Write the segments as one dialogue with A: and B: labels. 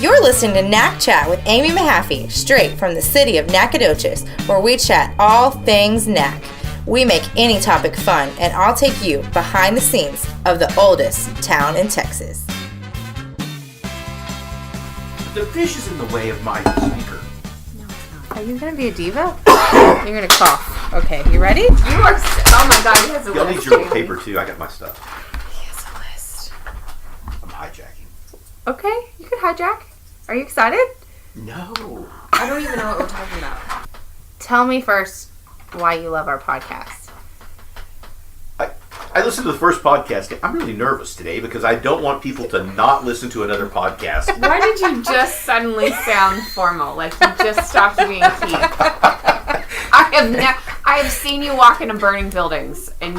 A: You're listening to NacChat with Amy Mahaffey, straight from the city of Nacogdoches, where we chat all things Nac. We make any topic fun, and I'll take you behind the scenes of the oldest town in Texas.
B: The fish is in the way of my speaker.
A: No, it's not. Are you going to be a diva? You're going to cough. Okay, you ready? You are. Oh my God, he has a list.
B: Y'all need your paper too. I got my stuff.
A: He has a list.
B: I'm hijacking.
A: Okay, you can hijack. Are you excited?
B: No.
C: I don't even know what we're talking about.
A: Tell me first why you love our podcast.
B: I listened to the first podcast. I'm really nervous today because I don't want people to not listen to another podcast.
C: Why did you just suddenly sound formal? Like you just stopped being Keith. I have seen you walk into burning buildings, and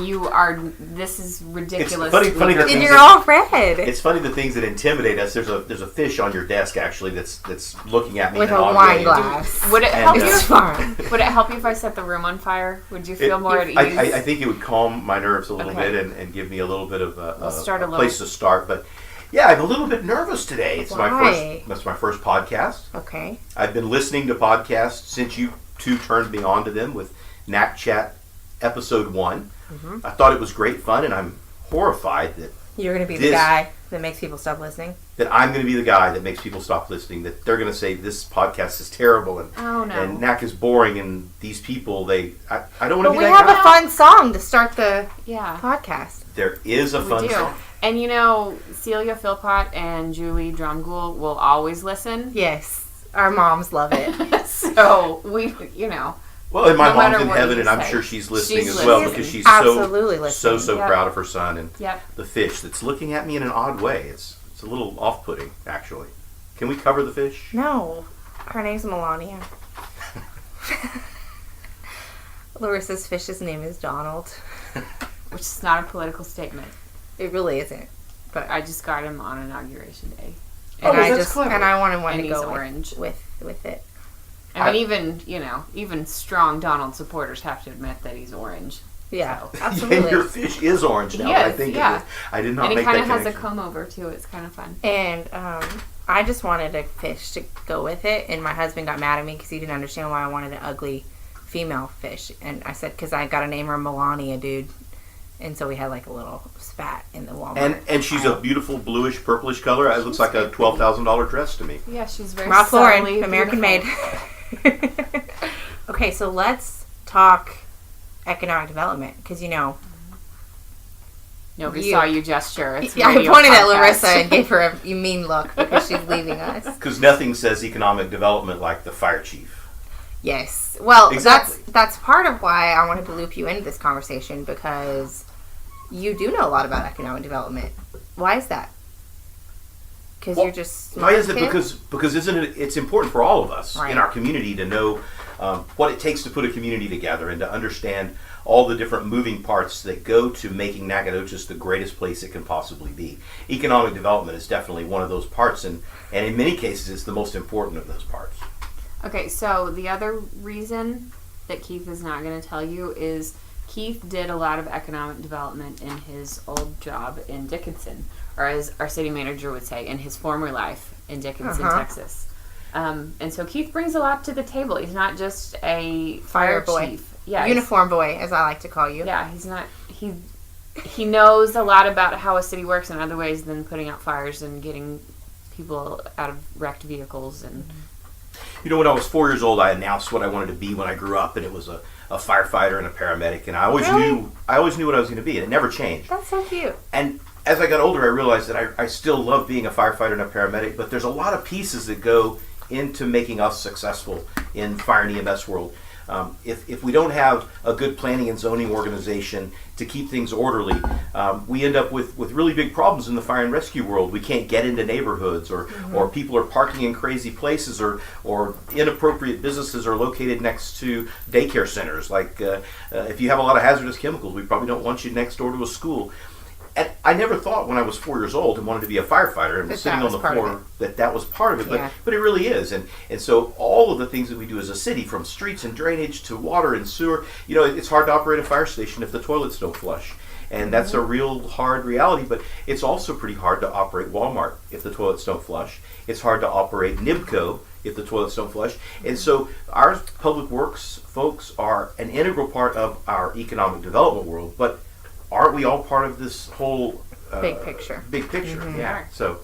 C: this is ridiculous.
B: It's funny
A: and you're all red.
B: It's funny the things that intimidate us. There's a fish on your desk actually that's looking at me
A: with
B: in
A: a wine glass.
C: Would it help you?
A: It's fine.
C: Would it help you if I set the room on fire? Would you feel more at ease?
B: I think it would calm my nerves a little bit and give me a little bit of a place to start. But yeah, I'm a little bit nervous today. It's my first podcast.
A: Okay.
B: I've been listening to podcasts since you two turned me on to them with NacChat episode 1. Mm-hmm. I thought it was great fun, and I'm horrified that
A: you're going to be the guy that makes people stop listening.
B: That I'm going to be the guy that makes people stop listening. That they're going to say this podcast is terrible and Nac is boring, and these people I don't want to be that guy. But we
A: have a fun song to start the podcast.
B: There is a fun song.
C: And Celia Philpott and Julie Drumgool will always listen.
A: Yes, our moms love it.
C: So
B: Well, and my mom's in heaven, and I'm sure she's listening as well because she's so proud of her son and the fish that's looking at me in an odd way. It's a little off-putting, actually. Can we cover the fish?
A: No. Her name's Melania. Larissa's fish's name is Donald.
C: Which is not a political statement.
A: It really isn't. But
C: I just got him on Inauguration Day.
A: And I wanted one to go
C: orange
A: with it.
C: I mean, even strong Donald supporters have to admit that he's orange.
A: Yeah,
C: so.
A: absolutely.
B: And your fish is orange now. I think I did not make that connection. And it kind of has
C: a comb over, too. It's kind of fun.
A: And I just wanted a fish to go with it. And my husband got mad at me because he didn't understand why I wanted an ugly female fish. And I said, because I got to name her Melania, dude. And so we had like a little spat in the Walmart.
B: And she's a beautiful bluish, purplish color. It looks like a $12,000 dress to me.
C: Yeah, she's very
A: Ralph Lauren,
C: beautiful.
A: American made. Okay, so let's talk economic development because
C: nobody saw you gesture. It's
A: I pointed at Larissa and gave her a mean look because she's leaving us.
B: Because nothing says economic development like the Fire Chief.
A: Yes. Well,
B: exactly.
A: That's part of why I wanted to loop you into this conversation because you do know a lot about economic development. Why is that? Because you're just
B: why is it? Because isn't it? It's important for all of us in our community to know what it takes to put a community together and to understand all the different moving parts that go to making Nacogdoches the greatest place it can possibly be. Economic development is definitely one of those parts, and in many cases, it's the most important of those parts.
C: Okay, so the other reason that Keith is not going to tell you is Keith did a lot of economic development in his old job in Dickinson, or as our city manager would say, in his former life in Dickinson, Texas. And so Keith brings a lot to the table. He's not just a fire
A: boy.
C: Chief. Yeah,
A: uniform boy, as I like to call you.
C: Yeah, he's not. He knows a lot about how a city works in other ways than putting out fires and getting people out of wrecked vehicles and...
B: When I was 4 years old, I announced what I wanted to be when I grew up, and it was a firefighter and a paramedic, and I always knew what I was going to be, and it never changed.
A: That's so cute.
B: And as I got older, I realized that I still love being a firefighter and a paramedic, but there's a lot of pieces that go into making us successful in fire and EMS world. If we don't have a good planning and zoning organization to keep things orderly, we end up with really big problems in the fire and rescue world. We can't get into neighborhoods, or people are parking in crazy places, or inappropriate businesses are located next to daycare centers. Like if you have a lot of hazardous chemicals, we probably don't want you next door to a school. And I never thought when I was 4 years old and wanted to be a firefighter and was sitting on the floor that was part of it, but it really is. And so all of the things that we do as a city, from streets and drainage to water and sewer, it's hard to operate a fire station if the toilets don't flush. And that's a real hard reality, but it's also pretty hard to operate Walmart if the toilets don't flush. It's hard to operate Nibco if the toilets don't flush. And so our public works folks are an integral part of our economic development world, but aren't we all part of this whole
A: big picture?
B: Big picture, yeah. So,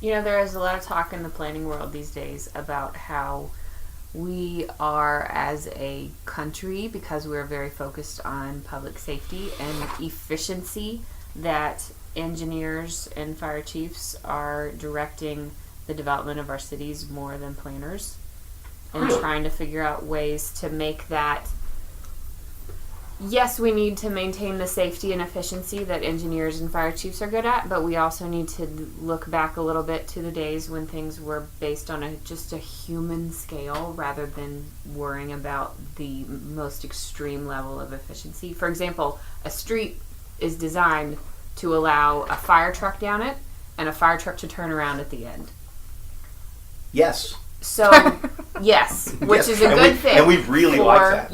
C: there is a lot of talk in the planning world these days about how we are, as a country, because we're very focused on public safety and efficiency, that engineers and fire chiefs are directing the development of our cities more than planners, and trying to figure out ways to make that. Yes, we need to maintain the safety and efficiency that engineers and fire chiefs are good at, but we also need to look back a little bit to the days when things were based on just a human scale rather than worrying about the most extreme level of efficiency. For example, a street is designed to allow a fire truck down it and a fire truck to turn around at the end.
B: yes.
C: So, yes, which is a good thing.
B: And we really like that.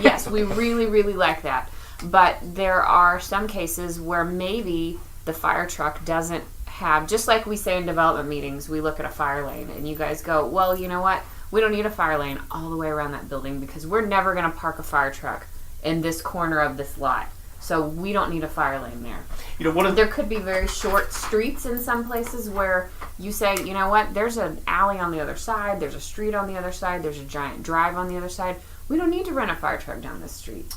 C: Yes, we really, really like that. But there are some cases where maybe the fire truck doesn't have, just like we say in development meetings, we look at a fire lane and you guys go, well, you know what? We don't need a fire lane all the way around that building because we're never going to park a fire truck in this corner of this lot. So we don't need a fire lane there. There could be very short streets in some places where you say, you know what, there's an alley on the other side, there's a street on the other side, there's a giant drive on the other side. We don't need to run a fire truck down this street.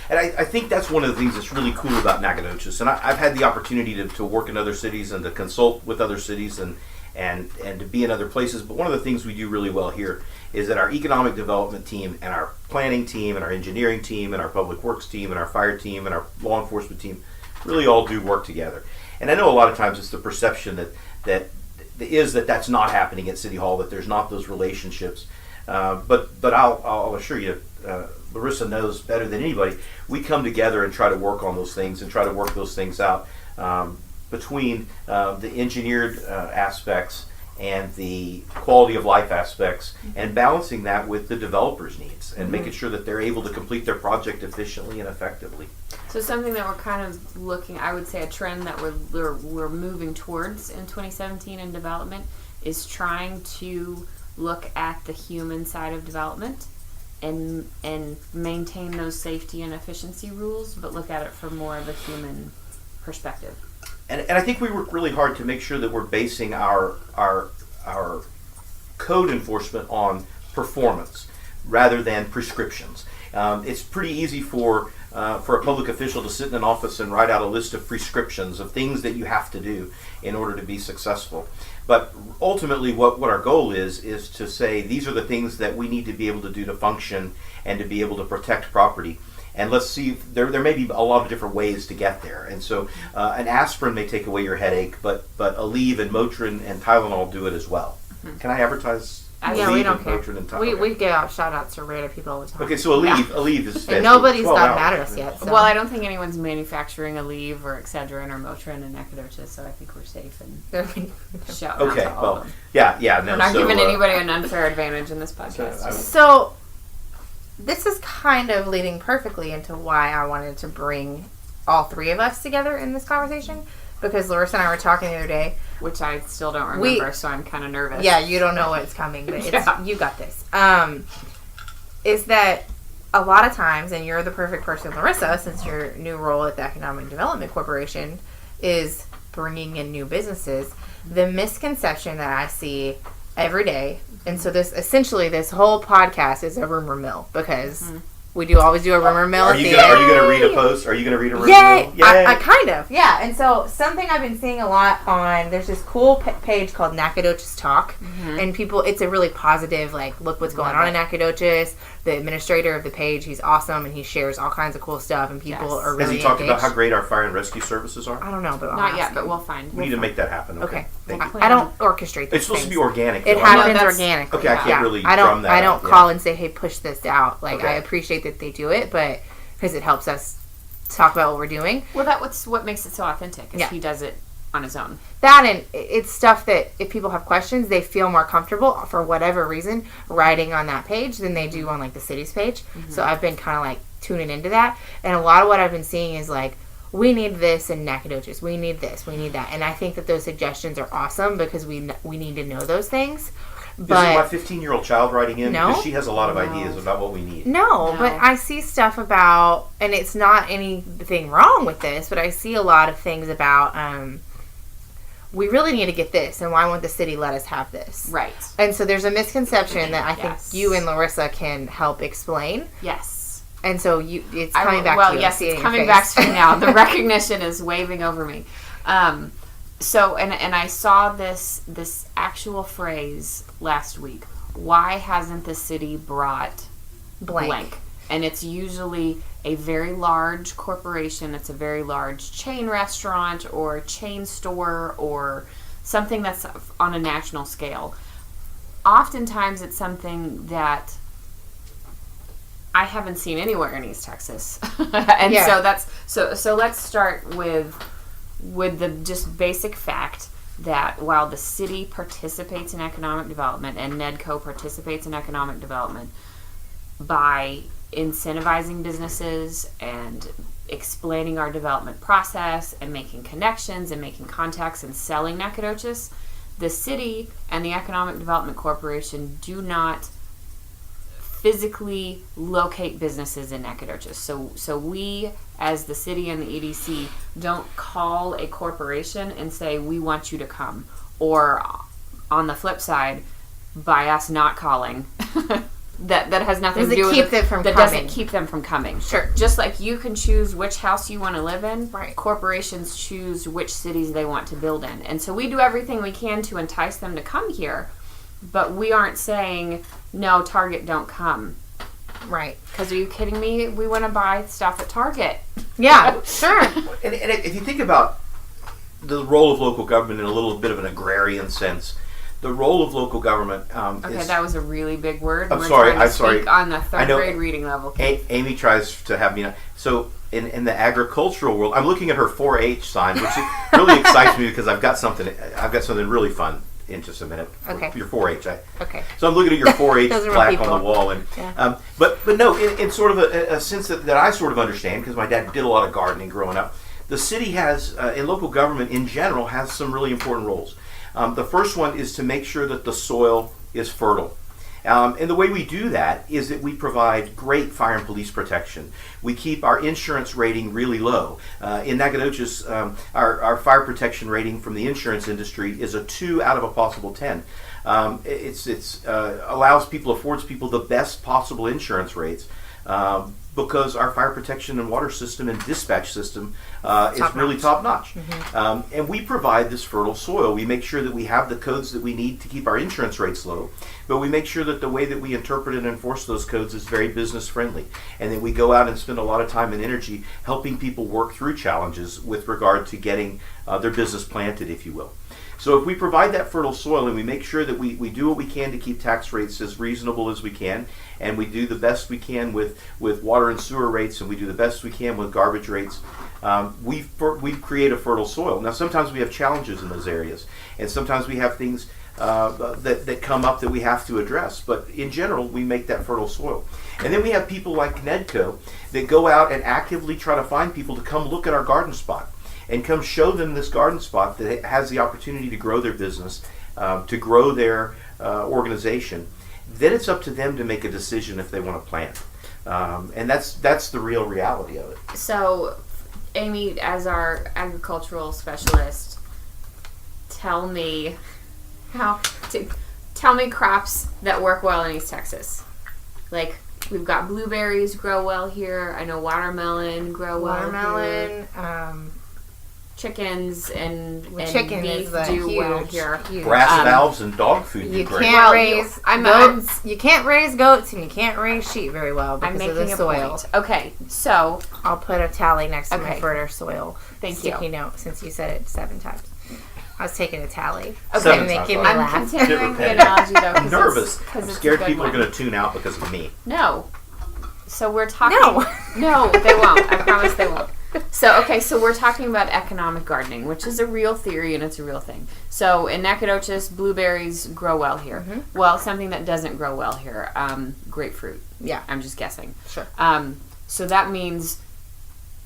B: And I think that's one of the things that's really cool about Nacogdoches. And I've had the opportunity to work in other cities and to consult with other cities and to be in other places. But one of the things we do really well here is that our economic development team and our planning team and our engineering team and our public works team and our fire team and our law enforcement team really all do work together. And I know a lot of times it's the perception that that's not happening at City Hall, that there's not those relationships. But I'll assure you, Larissa knows better than anybody, we come together and try to work on those things and try to work those things out between the engineered aspects and the quality of life aspects, and balancing that with the developer's needs and making sure that they're able to complete their project efficiently and effectively.
C: So something that we're kind of looking, I would say a trend that we're moving towards in 2017 in development is trying to look at the human side of development and maintain those safety and efficiency rules, but look at it from more of a human perspective.
B: And I think we work really hard to make sure that we're basing our code enforcement on performance rather than prescriptions. It's pretty easy for a public official to sit in an office and write out a list of prescriptions of things that you have to do in order to be successful. But ultimately what our goal is to say these are the things that we need to be able to do to function and to be able to protect property. And let's see, there may be a lot of different ways to get there. And so an aspirin may take away your headache, but Aleve and Motrin and Tylenol do it as well. Mm-hmm. Can I advertise
A: Yeah, we don't care. We give out shout outs to random people all the time.
B: Okay, so Aleve is
A: and nobody's got mad at us yet. So.
C: Well, I don't think anyone's manufacturing Aleve or Excedrin or Motrin in Nacogdoches, so I think we're safe and shout out to all of them.
B: Yeah.
C: We're not giving anybody an unfair advantage in this podcast.
A: So this is kind of leading perfectly into why I wanted to bring all three of us together in this conversation, because Larissa and I were talking the other day.
C: Which I still don't remember, so I'm kind of nervous.
A: Yeah, you don't know what's coming, but you got this. Is that a lot of times, and you're the perfect person, Larissa, since your new role at the Economic Development Corporation is bringing in new businesses, the misconception that I see every day, and so this whole podcast is a rumor mill, because we always do a rumor mill.
B: Are you going to read a post? Are you going to read a rumor mill?
A: Yay! I kind of, yeah. And so something I've been seeing a lot on, there's this cool page called Nacogdoches Talk, and it's a really positive, like, look what's going on in Nacogdoches. The administrator of the page, he's awesome, and he shares all kinds of cool stuff, and people are really
B: Has he talked about how great our fire and rescue services are?
A: I don't know, but
C: not yet, but we'll find.
B: We need to make that happen. Okay.
A: I don't orchestrate this.
B: It's supposed to be organic.
A: It happens organically.
B: Okay, I can't really drum that
A: I don't call and say, hey, push this out. Like, I appreciate that they do it, but because it helps us talk about what we're doing.
C: Well, that's what makes it so authentic, is he does it on his own.
A: That, and it's stuff that if people have questions, they feel more comfortable for whatever reason writing on that page than they do on, like, the city's page. So I've been kind of like tuning into that, and a lot of what I've been seeing is like, we need this in Nacogdoches. We need this. We need that. And I think that those suggestions are awesome because we need to know those things. But
B: is it my 15-year-old child writing in?
A: No.
B: Because she has a lot of ideas about what we need.
A: No, but I see stuff about, and it's not anything wrong with this, but I see a lot of things about, we really need to get this, and why won't the city let us have this?
C: Right.
A: And so there's a misconception that I think you and Larissa can help explain.
C: Yes.
A: And so it's coming back to you.
C: Well, yes, it's coming back to me now. The recognition is waving over me. So, and I saw this actual phrase last week. Why hasn't the city brought blank? And it's usually a very large corporation. It's a very large chain restaurant or chain store or something that's on a national scale. Oftentimes it's something that I haven't seen anywhere in East Texas. And so let's start with the just basic fact that while the city participates in economic development and NEDCO participates in economic development by incentivizing businesses and explaining our development process and making connections and making contacts and selling Nacogdoches, the city and the Economic Development Corporation do not physically locate businesses in Nacogdoches. So we, as the city and the EDC, don't call a corporation and say, we want you to come. Or on the flip side, by us not calling, that has nothing to do with it. That doesn't keep them from coming.
A: Sure.
C: Just like you can choose which house you want to live in,
A: right.
C: Corporations choose which cities they want to build in. And so we do everything we can to entice them to come here. But we aren't saying, no, Target, don't come.
A: Right.
C: Because are you kidding me? We want to buy stuff at Target.
A: Yeah, sure.
B: And if you think about the role of local government in a little bit of an agrarian sense, the role of local government
C: okay, that was a really big word.
B: I'm sorry.
C: On the third grade reading level.
B: Amy tries to have me know. So in the agricultural world, I'm looking at her 4-H sign, which really excites me because I've got something really fun in just a minute.
A: Okay.
B: Your 4-H.
A: Okay.
B: So I'm looking at your 4-H plaque on the wall, and but no, in sort of a sense that I sort of understand because my dad did a lot of gardening growing up. The city has, in local government in general, has some really important roles. The first one is to make sure that the soil is fertile. And the way we do that is that we provide great fire and police protection. We keep our insurance rating really low. In Nacogdoches, our fire protection rating from the insurance industry is a 2 out of a possible 10. It affords people the best possible insurance rates. Because our fire protection and water system and dispatch system is really top notch. Mm-hmm. And we provide this fertile soil. We make sure that we have the codes that we need to keep our insurance rates low, but we make sure that the way that we interpret and enforce those codes is very business friendly. And then we go out and spend a lot of time and energy helping people work through challenges with regard to getting their business planted, if you will. So if we provide that fertile soil and we make sure that we do what we can to keep tax rates as reasonable as we can, and we do the best we can with water and sewer rates, and we do the best we can with garbage rates, we create a fertile soil. Now sometimes we have challenges in those areas, and sometimes we have things that come up that we have to address, but in general we make that fertile soil. And then we have people like NEDCO that go out and actively try to find people to come look at our garden spot and come show them this garden spot that has the opportunity to grow their business, to grow their organization. Then it's up to them to make a decision if they want to plant. And that's the real reality of it.
C: So, Amy, as our agricultural specialist, tell me crops that work well in East Texas. Like, we've got blueberries grow well here. I know watermelon grow well here. Chickens and beef do well here.
B: Grass valves and dog food do great.
A: You can't raise goats and you can't raise sheep very well because of the soil.
C: Point. Okay, so
A: I'll put a tally next to my fertile soil.
C: Sticky
A: note since you said it 7 times. I was taking a tally.
C: Okay,
A: making me laugh.
C: I'm continuing the analogy though.
B: I'm nervous. I'm scared people are going to tune out because of me.
C: No. So we're talking. No, they won't. I promise they won't. So we're talking about economic gardening, which is a real theory and it's a real thing. So in Nacogdoches, blueberries grow well here. Mm-hmm. Well, something that doesn't grow well here, grapefruit.
A: Yeah.
C: I'm just guessing.
A: Sure.
C: So that means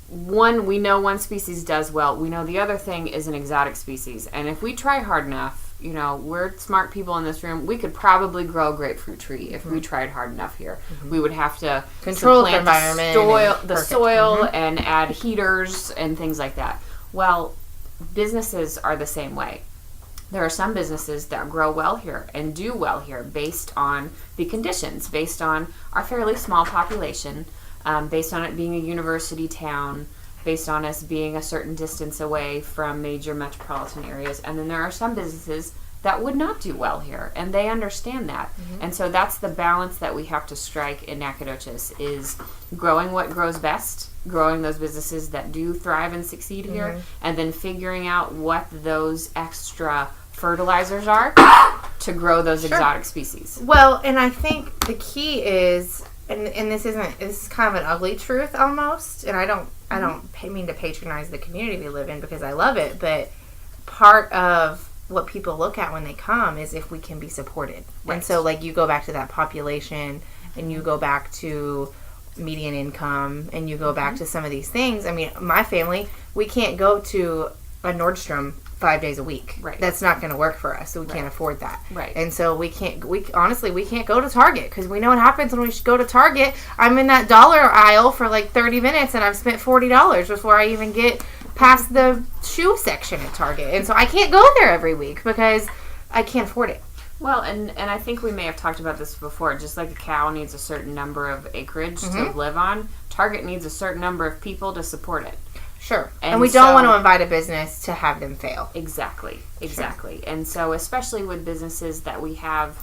C: we know one species does well. We know the other thing is an exotic species. And if we try hard enough, we're smart people in this room. We could probably grow a grapefruit tree if we tried hard enough here. We would have to
A: control the environment,
C: the soil, and add heaters and things like that. Well, businesses are the same way. There are some businesses that grow well here and do well here based on the conditions, based on our fairly small population, based on it being a university town, based on us being a certain distance away from major metropolitan areas. And then there are some businesses that would not do well here, and they understand that. And so that's the balance that we have to strike in Nacogdoches, is growing what grows best, growing those businesses that do thrive and succeed here, and then figuring out what those extra fertilizers are to grow those exotic species.
A: Well, and I think the key is, and this is kind of an ugly truth almost, and I don't mean to patronize the community we live in, because I love it, but part of what people look at when they come is if we can be supported. Right. And so, like, you go back to that population, and you go back to median income, and you go back to some of these things. I mean, my family, we can't go to a Nordstrom 5 days a week. Right. That's not going to work for us, so we can't afford that. Right. And so we can't go to Target, because we know what happens when we go to Target. I'm in that dollar aisle for like 30 minutes, and I've spent $40 before I even get past the shoe section at Target. And so I can't go there every week because I can't afford it.
C: Well, and I think we may have talked about this before. Just like a cow needs a certain number of acreage to live on, Target needs a certain number of people to support it.
A: Sure. And we don't want to invite a business to have them fail.
C: Exactly. Sure. And so especially with businesses that we have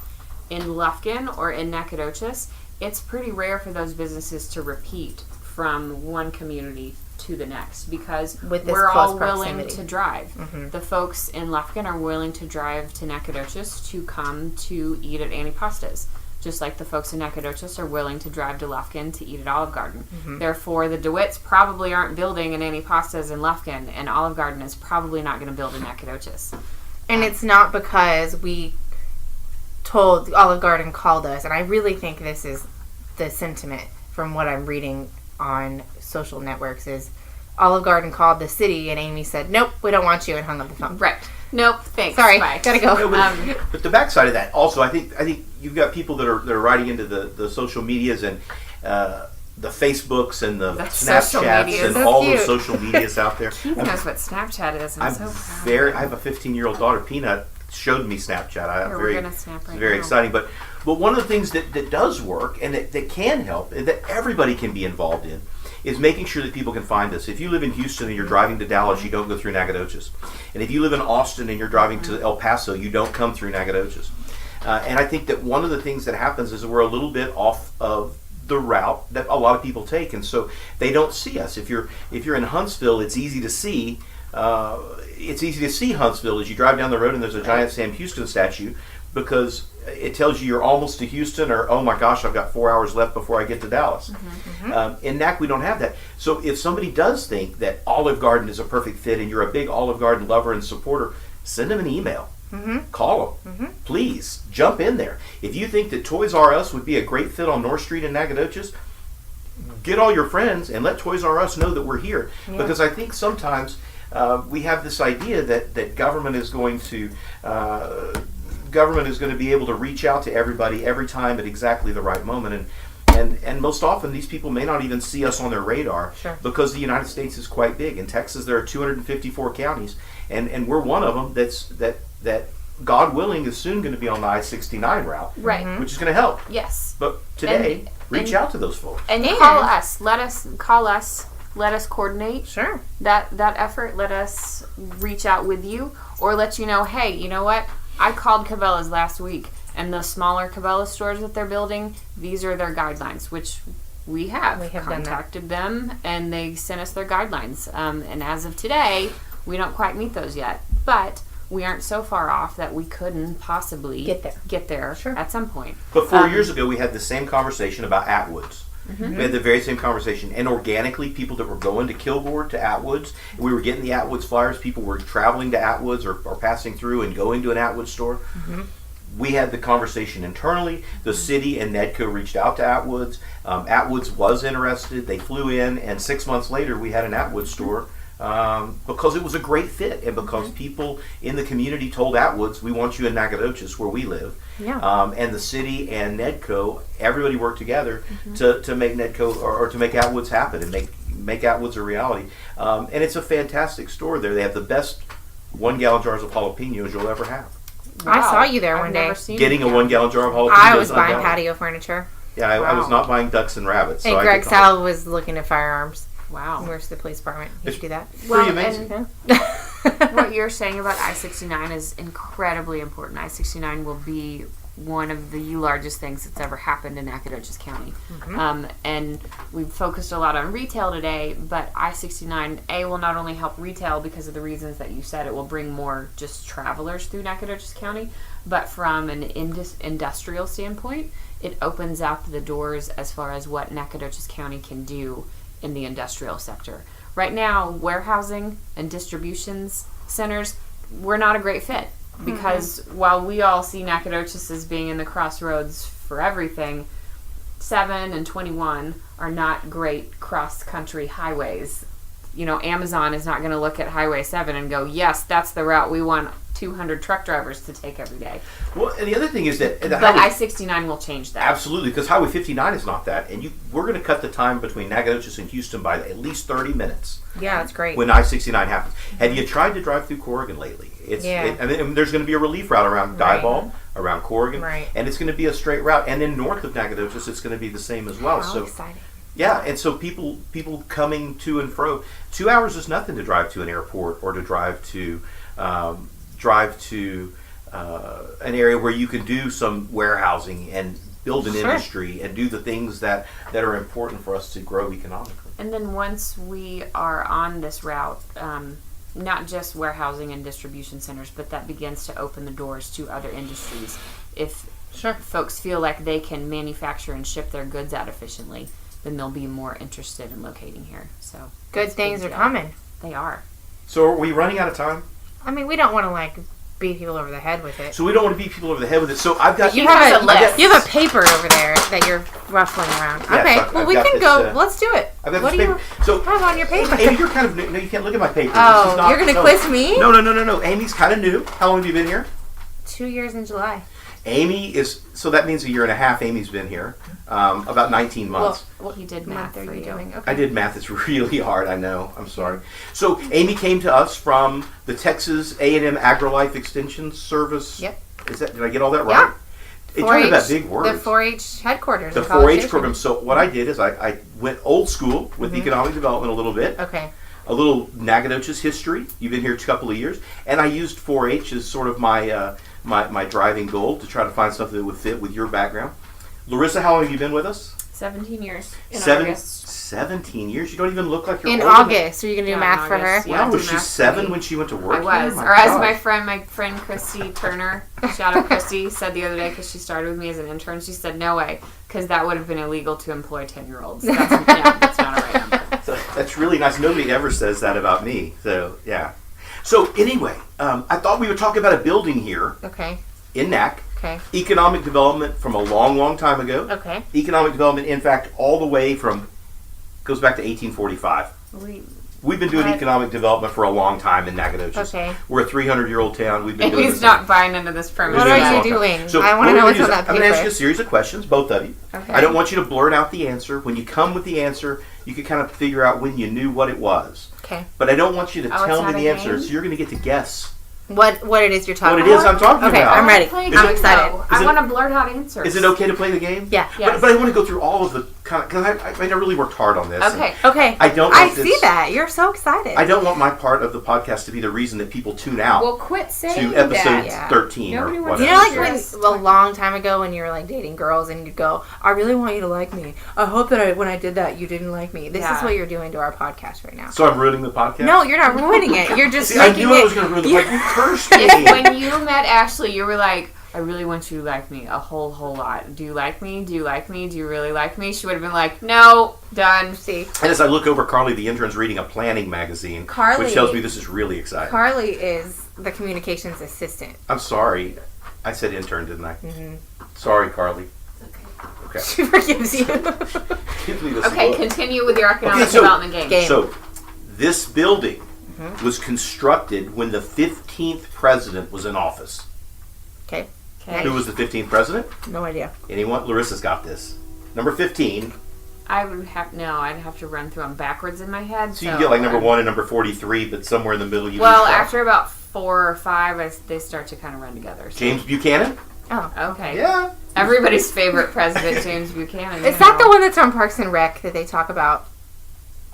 C: in Lufkin or in Nacogdoches, it's pretty rare for those businesses to repeat from one community to the next, because we're all willing to drive. The folks in Lufkin are willing to drive to Nacogdoches to come to eat at Annie Pasta's, just like the folks in Nacogdoches are willing to drive to Lufkin to eat at Olive Garden. Therefore, the DeWitts probably aren't building an Annie Pasta's in Lufkin, and Olive Garden is probably not going to build in Nacogdoches.
A: And it's not because we told Olive Garden called us, and I really think this is the sentiment from what I'm reading on social networks, is Olive Garden called the city and Amy said, nope, we don't want you, and hung up the phone.
C: Right. Nope, thanks.
A: Sorry,
C: bye.
A: Gotta go.
B: No, but the backside of that also, I think you've got people that are writing into the social medias and the Facebooks and the Snapchats and all those social medias out there.
C: Keith knows what Snapchat is. I'm so proud.
B: I have a 15-year-old daughter, Peanut, showed me Snapchat.
C: We're gonna snap right
B: very
C: now.
B: exciting. But one of the things that does work and that can help and that everybody can be involved in is making sure that people can find us. If you live in Houston and you're driving to Dallas, you don't go through Nacogdoches. And if you live in Austin and you're driving to El Paso, you don't come through Nacogdoches. And I think that one of the things that happens is that we're a little bit off of the route that a lot of people take, and so they don't see us. If you're in Huntsville, it's easy to see. It's easy to see Huntsville as you drive down the road and there's a giant Sam Houston statue, because it tells you you're almost to Houston, or oh my gosh, I've got 4 hours left before I get to Dallas. In NAC, we don't have that. So if somebody does think that Olive Garden is a perfect fit and you're a big Olive Garden lover and supporter, send them an email. Call them. Please jump in there. If you think that Toys R Us would be a great fit on North Street in Nacogdoches, get all your friends and let Toys R Us know that we're here. Because I think sometimes we have this idea that government is going to be able to reach out to everybody every time at exactly the right moment, and most often these people may not even see us on their radar.
A: Sure.
B: Because the United States is quite big. In Texas there are 254 counties, and we're one of them that God willing is soon going to be on the I-69 route,
C: right?
B: Which is going to help.
C: Yes.
B: But today, reach out to those folks
C: and call us. Let us coordinate.
A: Sure.
C: That effort. Let us reach out with you, or let you know, hey, you know what? I called Cabela's last week, and the smaller Cabela stores that they're building, these are their guidelines, which we have contacted them, and they sent us their guidelines. And as of today, we don't quite meet those yet, but we aren't so far off that we couldn't possibly get there at some point.
B: But 4 years ago, we had the same conversation about Atwoods. We had the very same conversation. And organically, people that were going to Kilgore to Atwoods, we were getting the Atwoods flyers. People were traveling to Atwoods or passing through and going to an Atwoods store. we had the conversation internally. The city and NEDCO reached out to Atwoods. Atwoods was interested. They flew in, and 6 months later, we had an Atwoods store because it was a great fit, and because people in the community told Atwoods, "We want you in Nacogdoches, where we live."
A: Yeah.
B: And the city and NEDCO, everybody worked together to make NEDCO or to make Atwoods happen and make Atwoods a reality. And it's a fantastic store there. They have the best 1 gallon jars of jalapenos you'll ever have.
C: Wow.
A: I saw you there
C: I've
A: one
C: never
A: day.
C: seen
B: Getting
C: it.
B: a 1 gallon jar of jalapenos.
A: I was buying
B: undoubtedly.
A: patio furniture.
B: Yeah, I was not buying ducks and rabbits.
A: And
B: so
A: Greg Sal was looking at firearms.
C: Wow.
A: Where's the police department? You should do that.
B: Pretty amazing.
C: And what you're saying about I-69 is incredibly important. I-69 will be one of the largest things that's ever happened in Nacogdoches County. And we've focused a lot on retail today, but I-69, will not only help retail because of the reasons that you said, it will bring more just travelers through Nacogdoches County, but from an industrial standpoint, it opens up the doors as far as what Nacogdoches County can do in the industrial sector. Right now, warehousing and distributions centers, we're not a great fit. Because while we all see Nacogdoches as being in the crossroads for everything, 7 and 21 are not great cross-country highways. You know, Amazon is not going to look at Highway 7 and go, yes, that's the route we want 200 truck drivers to take every day.
B: Well, and the other thing is that...
C: But I-69 will change that.
B: Absolutely, because Highway 59 is not that. And we're going to cut the time between Nacogdoches and Houston by at least 30 minutes.
A: Yeah, that's great.
B: When I-69 happens. Have you tried to drive through Corrigan lately? I mean, there's going to be a relief route around Diboll, around Corrigan, and it's going to be a straight route. And then north of Nacogdoches, it's going to be the same as well.
A: How exciting.
B: Yeah, and so people coming to and fro. 2 hours is nothing to drive to an airport or to drive to an area where you can do some warehousing and build an industry and do the things that are important for us to grow economically.
C: And then once we are on this route, not just warehousing and distribution centers, but that begins to open the doors to other industries. If folks feel like they can manufacture and ship their goods out efficiently, then they'll be more interested in locating here. So
A: good things are coming.
C: They are.
B: So are we running out of time?
A: I mean, we don't want to beat people over the head with it.
B: So we don't want to beat people over the head with it. So I've got...
A: You have a paper over there that you're ruffling around.
B: Yes,
A: okay, well, we can go. Let's do it.
B: I've got
A: what
B: this
A: do
B: paper.
A: you have on your paper?
B: Amy, you're kind of new. No, you can't look at my paper.
A: Oh,
B: this is not,
A: you're going to quiz me?
B: No. Amy's kind of new. How long have you been here?
A: 2 years in July.
B: Amy is... So that means a year and a half Amy's been here. About 19 months.
C: Well, he did math for you.
A: Okay.
B: I did math. It's really hard. I know. I'm sorry. So Amy came to us from the Texas A&M AgriLife Extension Service.
A: Yep.
B: Did I get all that right? It turned about big words.
A: The 4-H headquarters.
B: The 4-H program. So what I did is I went old school with economic development a little bit.
A: Okay.
B: A little Nacogdoches history. You've been here a couple of years. And I used 4-H as sort of my my driving goal to try to find something that would fit with your background. Larissa, how long have you been with us?
C: 17 years. In August.
B: 17 years? You don't even look like you're
A: in
B: old
A: August. Are you going to do math for her?
C: Yeah,
B: wow, was she 7 when she went to work?
C: I was.
B: Here?
C: Or as my friend Christy Turner, shout out Christy, said the other day, because she started with me as an intern, she said, no way, because that would have been illegal to employ 10-year-olds. That's not a right number.
B: So that's really nice. Nobody ever says that about me. So, yeah. So, anyway, I thought we would talk about a building here.
A: Okay.
B: In Nac.
A: Okay.
B: Economic development from a long, long time ago.
A: Okay.
B: Economic development, in fact, all the way goes back to 1845. We've been doing economic development for a long time in Nacogdoches.
A: Okay.
B: We're a 300-year-old town. We've been doing this.
C: He's not buying into this premise.
A: What are you doing?
B: So
A: I want to know what's on that paper.
B: I'm going to ask you a series of questions, both of you.
A: Okay.
B: I don't want you to blurt out the answer. When you come with the answer, you can kind of figure out when you knew what it was.
A: Okay.
B: But I don't want you to tell me the answer,
C: game?
B: so you're going to get to guess.
A: What it is you're talking about?
B: What it is I'm talking about.
A: Okay, I'm ready. I'm excited.
C: I want to blurt out answers.
B: Is it okay to play the game?
A: Yeah.
C: Yes.
B: But I want to go through all of the because I really worked hard on this.
C: Okay.
A: Okay. I see that. You're so excited.
B: I don't want my part of the podcast to be the reason that people tune out.
C: Well, quit saying
B: to episode
C: that.
B: 13
C: Nobody
B: or
C: wants
B: whatever.
A: You know, like when a long time ago when you were like dating girls and you'd go, I really want you to like me. I hope that when I did that, you didn't like me. This is what you're doing to our podcast right now.
B: So I'm ruining the podcast?
A: No, you're not ruining it. You're just
B: I knew I was going to ruin the podcast. You cursed me.
C: When you met Ashley, you were like, I really want you to like me a whole lot. Do you like me? Do you like me? Do you really like me? She would have been like, no, done. See.
B: And as I look over, Carly, the intern's reading a planning magazine, which tells me this is really exciting.
A: Carly is the communications assistant.
B: I'm sorry. I said intern, didn't I? Mm-hmm. Sorry, Carly. Okay.
A: She forgives you.
B: Give me this
C: Okay,
B: look.
C: continue with your economic development game.
B: So, this building was constructed when the 15th president was in office.
A: Okay.
B: Who was the 15th president?
A: No idea.
B: Anyone? Larissa's got this. Number 15.
C: I'd have to run through them backwards in my head.
B: So you get like number 1 and number 43, but somewhere in the middle you
C: Well,
B: lose track.
C: after about 4 or 5, they start to kind of run together. So.
B: James Buchanan?
A: Oh.
C: Okay.
B: Yeah.
C: Everybody's favorite president, James Buchanan.
A: Is that the one that's on Parks and Rec that they talk about?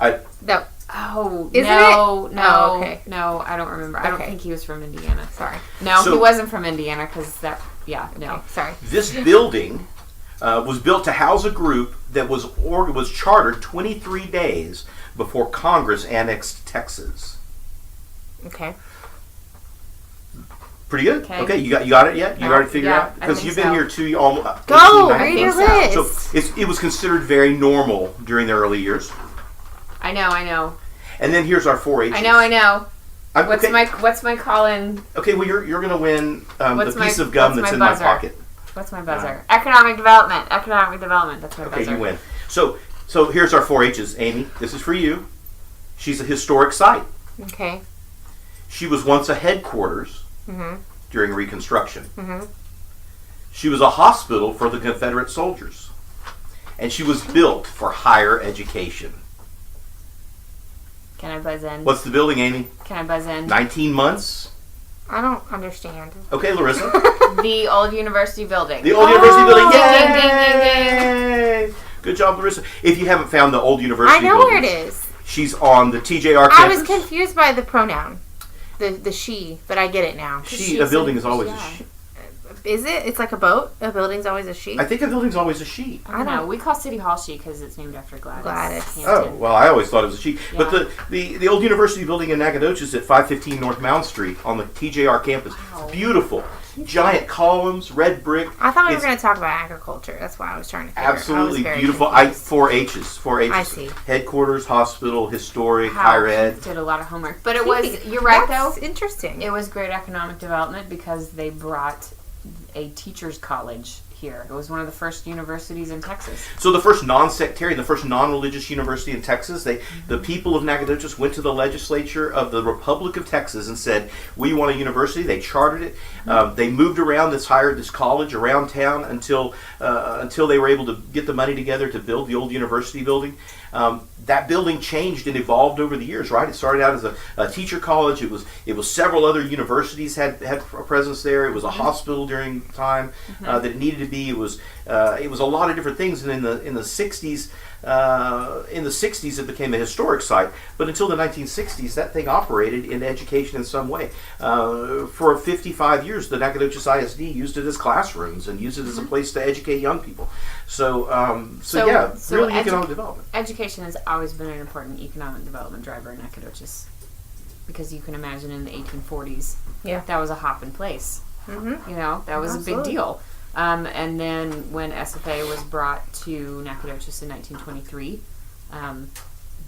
A: No.
C: Oh,
A: Isn't
C: no,
A: it?
C: no,
A: Oh, okay.
C: No, I don't remember. I don't think he was from Indiana.
A: Sorry.
C: No,
B: So-
C: he wasn't from Indiana because no.
A: Okay, sorry.
B: This building was built to house a group that was chartered 23 days before Congress annexed Texas.
A: Okay.
B: Pretty good.
C: Okay.
B: Okay, you got it yet? You already figured it out?
C: I
B: Because
C: think
B: you've been
C: so.
B: here too almost.
A: Go,
B: 18,
A: read your
C: think so.
A: list.
B: So it was considered very normal during the early years.
C: I know.
B: And then here's our 4-H's.
C: I know.
B: Okay.
C: What's my call-in?
B: Okay, well you're going to win the piece of gum
C: what's
B: that's
C: my
B: in my
C: buzzer?
B: pocket.
C: What's my buzzer? Economic development. That's my buzzer.
B: Okay, you win. So here's our 4-H's, Amy. This is for you. She's a historic site.
A: Okay.
B: She was once a headquarters during Reconstruction. She was a hospital for the Confederate soldiers. And she was built for higher education.
C: Can I buzz in?
B: What's the building, Amy?
C: Can I buzz in?
B: 19 months?
A: I don't understand.
B: Okay, Larissa.
C: The old university building.
B: The old university building.
C: Ding, ding, ding, ding,
B: Yay! Good job, Larissa. If you haven't found the old university
A: I know
B: building,
A: where it is.
B: she's on the TJR
A: I
B: campus.
A: was confused by the pronoun. The she, but I get it now.
B: A building is always a she.
A: Is it? It's like a boat? A building's always a she?
B: I think a building's always a she.
C: I don't know. We call City Hall she because it's named after Gladys.
B: Oh,
C: Hampton.
B: well, I always thought it was a she.
C: Yeah.
B: But the old university building in Nacogdoches at 515 North Mound Street on the TJR campus.
C: Wow.
B: It's beautiful. Giant columns, red brick.
A: I thought we were
B: It's
A: going to talk about agriculture. That's why I was trying to figure
B: absolutely
A: I was very
B: beautiful.
A: confused.
B: 4 H's. 4 H's.
A: I see.
B: Headquarters, hospital, historic,
C: Wow,
B: higher ed.
C: Did a lot of homework. But it was, you're right though.
A: That's interesting.
C: It was great economic development because they brought a teacher's college here. It was one of the first universities in Texas.
B: So the first non-sectarian, the first non-religious university in Texas, the people of Nacogdoches went to the legislature of the Republic of Texas and said, we want a university. They chartered it. They moved around this college around town until they were able to get the money together to build the old university building. That building changed and evolved over the years, right? It started out as a teacher college. It was several other universities had a presence there. It was a hospital during the time that it needed to be. It was a lot of different things. And in the 60s, it became a historic site. But until the 1960s, that thing operated in education in some way. For 55 years, the Nacogdoches ISD used it as classrooms and used it as a place to educate young people. So really economic development.
C: Education has always been an important economic development driver in Nacogdoches. Because you can imagine in the 1840s, that was a hopping place. Mm-hmm. You know, that was a big deal. And then when SFA was brought to Nacogdoches in 1923,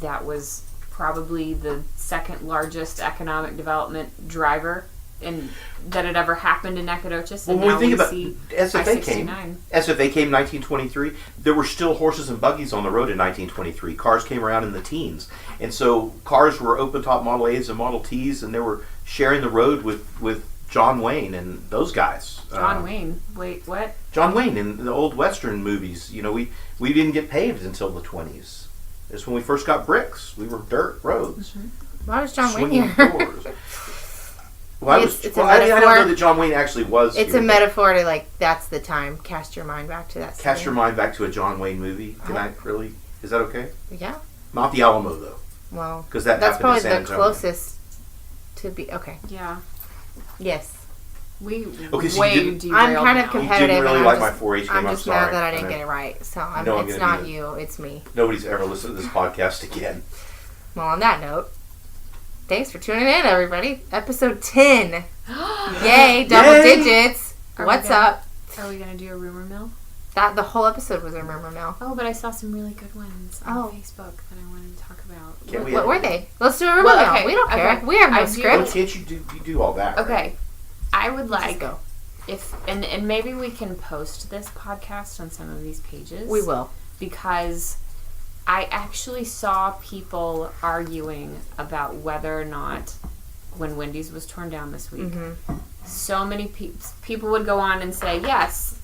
C: that was probably the second largest economic development driver that had ever happened in Nacogdoches. And
B: when we think about
C: SFA
B: came in 1923, there were still horses and buggies on the road in 1923. Cars came around in the teens. And so cars were open-top Model A's and Model T's, and they were sharing the road with John Wayne and those guys.
C: John Wayne? Wait, what?
B: John Wayne in the old Western movies. You know, we didn't get paved until the 20s. It's when we first got bricks. We were dirt roads.
A: Mm-hmm. Why was John Wayne
B: Swinging
A: here?
B: doors. Well, I don't know that John Wayne actually was
A: It's
B: here,
A: a metaphor to, like, that's the time. Cast your mind back to that scene.
B: Cast your mind back to a John Wayne movie. Is that okay?
A: Yeah.
B: Not the Alamo, though.
A: Well,
B: because that's
A: probably
B: in San
A: the
B: Antonio.
A: closest to be. Okay.
C: Yeah.
A: Yes.
B: So I'm
A: kind of competitive.
B: You didn't really
A: and
B: like my 4-H game.
A: I'm just
B: sorry.
A: mad that I didn't get it right. So it's not you, it's me.
B: Nobody's ever listened to this podcast again.
A: Well, on that note, thanks for tuning in, everybody. Episode 10. Yay, double digits. What's up?
C: Are we going to do a rumor mill?
A: The whole episode was a rumor mill.
C: Oh, but I saw some really good ones on Facebook that I wanted to talk about.
A: What were they? Let's do a rumor mill. We don't care. We have no script.
B: Can't you do all that?
C: Okay. I would like and maybe we can post this podcast on some of these pages.
A: We will.
C: Because I actually saw people arguing about whether or not, when Wendy's was torn down this week, so many people would go on and say, yes,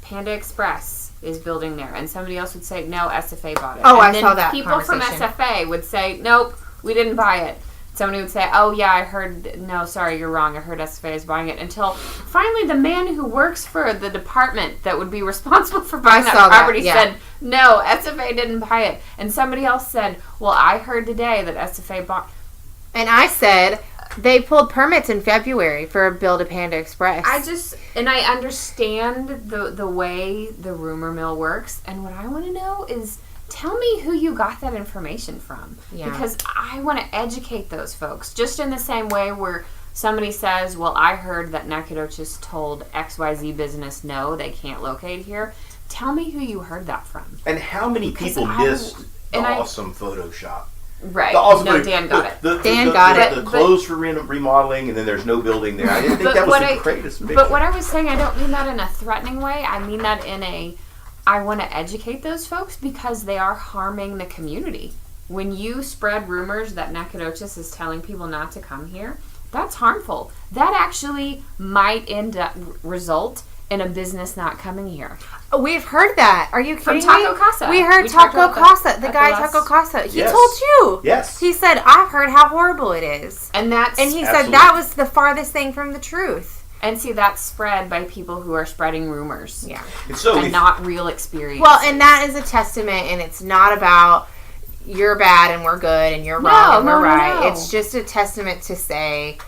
C: Panda Express is building there. And somebody else would say, no, SFA bought it.
A: Oh,
C: and
A: I saw that
C: people from
A: conversation.
C: SFA would say, nope, we didn't buy it. Somebody would say, oh, yeah, I heard, no, sorry, you're wrong. I heard SFA is buying it. Until finally the man who works for the department that would be responsible for buying that property said, no, SFA didn't buy it. And somebody else said, well, I heard today that SFA bought.
A: And I said, they pulled permits in February for Build a Panda Express.
C: I understand the way the rumor mill works. And what I want to know is, tell me who you got that information from.
A: Yeah.
C: Because I want to educate those folks. Just in the same way where somebody says, well, I heard that Nacogdoches told XYZ business, no, they can't locate here. Tell me who you heard that from.
B: And how many people missed the awesome Photoshop?
C: Right. Dan got it.
A: Dan got it.
B: The clothes for remodeling, and then there's no building there. I didn't think that was the greatest picture.
C: But what I was saying, I don't mean that in a threatening way. I mean that in I want to educate those folks because they are harming the community. When you spread rumors that Nacogdoches is telling people not to come here, that's harmful. That actually might result in a business not coming here.
A: We've heard that. Are you kidding me?
C: From Taco Casa.
A: We heard Taco Casa, the guy Taco Casa. He told you.
B: Yes.
A: He said, I've heard how horrible it is.
C: And
A: he said that was the farthest thing from the truth.
C: And see, that's spread by people who are spreading rumors.
A: Yeah.
C: And not real experience.
A: Well, and that is a testament, and it's not about you're bad and we're good and you're wrong and we're right. No. It's just a testament to say,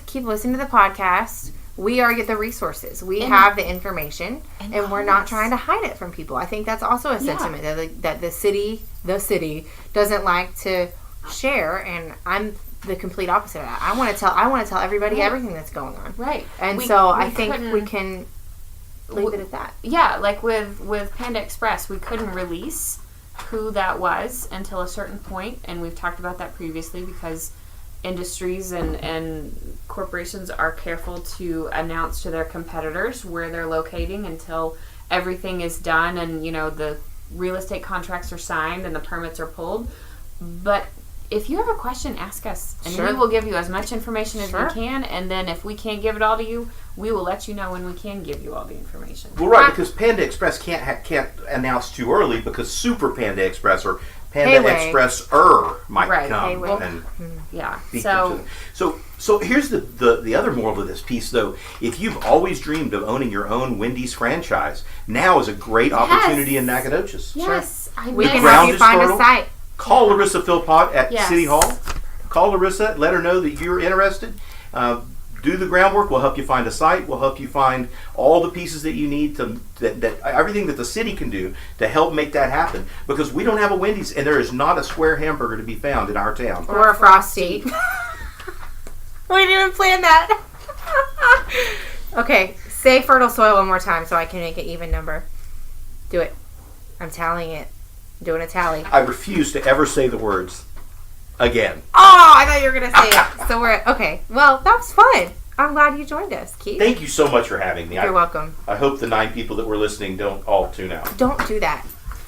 A: keep listening to the podcast. We are the resources. We have the information, and we're not trying to hide it from people. I think that's also a sentiment that the city doesn't like to share, and I'm the complete opposite of that. I want to tell everybody everything that's going on.
C: Right.
A: And I think we can leave it at that.
C: Yeah, like with Panda Express, we couldn't release who that was until a certain point, and we've talked about that previously because industries and corporations are careful to announce to their competitors where they're locating until everything is done and, the real estate contracts are signed and the permits are pulled. But if you have a question, ask us, and we will give you as much information as we can, and then if we can't give it all to you, we will let you know when we can give you all the information.
B: Well, right, because Panda Express can't announce too early because Super Panda Express or Panda Express might come. So here's the other moral of this piece, though. If you've always dreamed of owning your own Wendy's franchise, now is a great opportunity in Nacogdoches.
C: Yes.
A: We can help you find a site.
B: Call Larissa Philpott at City Hall. Call Larissa. Let her know that you're interested. Do the groundwork. We'll help you find a site. We'll help you find all the pieces that you need that everything that the city can do to help make that happen. Because we don't have a Wendy's, and there is not a square hamburger to be found in our town.
A: Or a Frosty. We didn't even plan that. Okay, say fertile soil one more time so I can make an even number. Do it. I'm tallying it. I'm doing a tally.
B: I refuse to ever say the words again.
A: Oh, I thought you were going to say it. So okay. Well, that was fun. I'm glad you joined us, Keith.
B: Thank you so much for having me.
A: You're welcome.
B: I hope the 9 people that were listening don't all tune out.
A: Don't do that.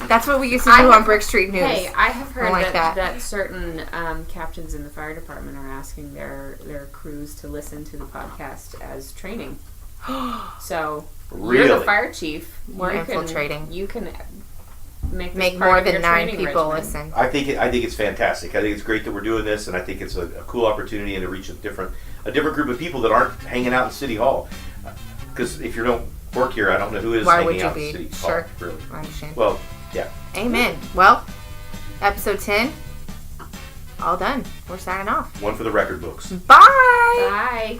A: That's what we used to do on Brick Street News.
C: Hey, I have heard that certain captains in the fire department are asking their crews to listen to the podcast as training. So,
B: really?
C: You're the fire chief.
A: We're infiltrating.
C: You can
A: make more than 9 people listen.
B: I think it's fantastic. I think it's great that we're doing this, and I think it's a cool opportunity and to reach a different group of people that aren't hanging out in City Hall. Because if you don't work here, I don't know who is hanging out in City Hall. Sure. Really.
A: I understand.
B: Well, yeah.
A: Amen. Well, episode 10, all done. We're signing off.
B: One for the record books.
A: Bye.
C: Bye.